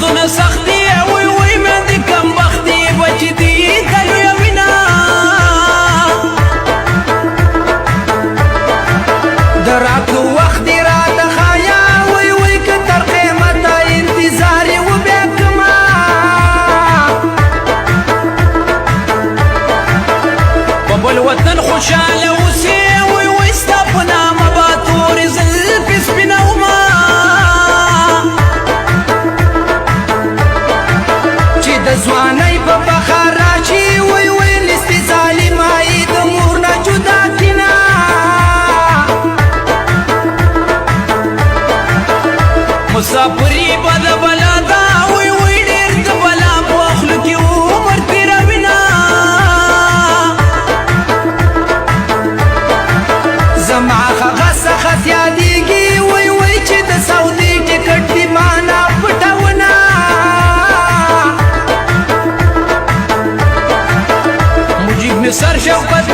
دونه سختي وي وي مې د کم بختي بچ دي کلو وینا دراتو وخت را تخایا وي وي ک تر قیامت انتظار و بکما په بل وطن خوشاله اوسې وي وي ستا په نامه به تورې زلفې سپینومه چې د ځوانۍ په فخر راشي وي وي لستې ظالمایي د مور نه جدا کړینه مسافري به د بلا ده وي وي ډېر د بلا په خوله کې عمر تېروینه زما هغه سخت یادېږي وي وي چې د سعودي ټکټ دې مانا پټونه مجيب مصر شوقت